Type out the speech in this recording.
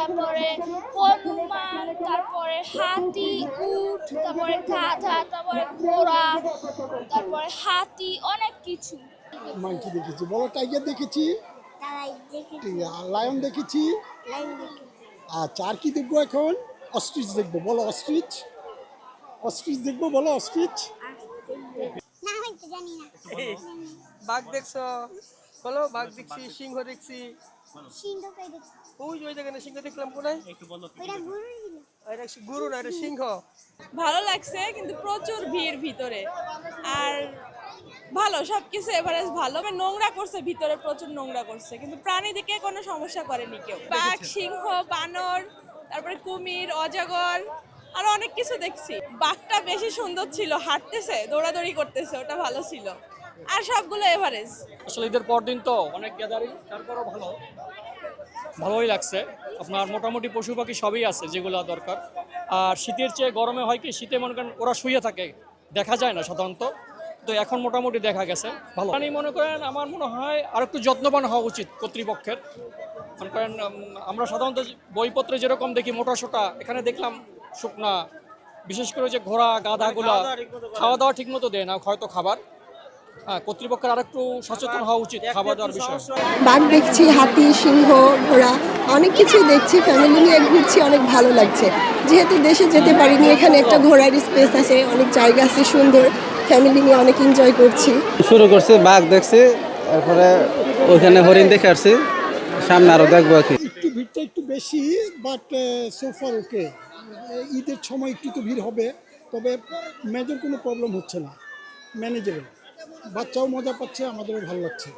তারপরে হনুমান, তারপরে হাতি, উট, তারপরে গাধা, তারপরে ঘোড়া, তারপরে হাতি, অনেক কিছু। মাংকি দেখেছি, বলো টাইগার দেখেছি, লায়ন দেখেছি। আচ্ছা, আর কি দেখবো এখন? অস্ট্রিচ দেখবো, বলো অস্ট্রিচ। অস্ট্রিচ দেখবো, বলো অস্ট্রিচ। বাঘ দেখছো? বলো বাঘ দেখছি, সিংহ দেখছি। ওই যে ওই জায়গায় সিংহ দেখলাম কোনায়। এটা গরু না, এটা সিংহ। ভালো লাগছে কিন্তু প্রচুর ভিড় ভিতরে। আর ভালো সবকিছু এভারেজ ভালো, নোংরা করছে ভিতরে, প্রচুর নোংরা করছে, কিন্তু প্রাণী দিকে কোনো সমস্যা করেনি কেউ। বাঘ, সিংহ, বানর, তারপরে কুমির, অজগর, আর অনেক কিছু দেখছি। বাঘটা বেশি সুন্দর ছিল, হাঁটতেছে, দৌড়াদৌড়ি করতেছে, ওটা ভালো ছিল। আর সবগুলো এভারেজ। আসলে ঈদের পর দিন তো অনেক গ্যাদারিং, তারপরও ভালোই লাগছে। আপনার মোটামুটি পশু পাখি সবই আছে যেগুলো দরকার। আর শীতের চেয়ে গরমে হয় কি, শীতে মনে করেন ওরা শুয়ে থাকে, দেখা যায় না সাধারণত, তো এখন মোটামুটি দেখা গেছে ভালো। মানে মনে করেন আমার মনে হয় আর একটু যত্নবান হওয়া উচিত কর্তৃপক্ষের। মনে করেন আমরা সাধারণত বইপত্রে যেরকম দেখি মোটা সোটা, এখানে দেখলাম শুকনা, বিশেষ করে যে ঘোড়া গাধাগুলা খাওয়া দাওয়া ঠিক মতো দেয় না, হয়তো খাবার। হ্যাঁ, কর্তৃপক্ষের আর একটু সচেতন হওয়া উচিত খাওয়া দাওয়ার বিষয়ে। বাঘ দেখছি, হাতি, সিংহ, ঘোড়া, অনেক কিছুই দেখছি। ফ্যামিলি নিয়ে ঘুরছি, অনেক ভালো লাগছে। যেহেতু দেশে যেতে পারিনি, এখানে একটা ঘোরার স্পেস আছে, অনেক জায়গা আছে সুন্দর, ফ্যামিলি নিয়ে অনেক এনজয় করছি। শুরু করছি, বাঘ দেখছি, তারপরে ওইখানে হরিণ দেখে আসছি, সামনে আরো দেখবো আর কি। একটু ভিড়টা একটু বেশি, বাট সোফার ওকে। ঈদের সময় একটু তো ভিড় হবে, তবে মেজর কোনো প্রবলেম হচ্ছে না, ম্যানেজেবল। বাচ্চাও মজা পাচ্ছে, আমাদেরও ভালো লাগছে।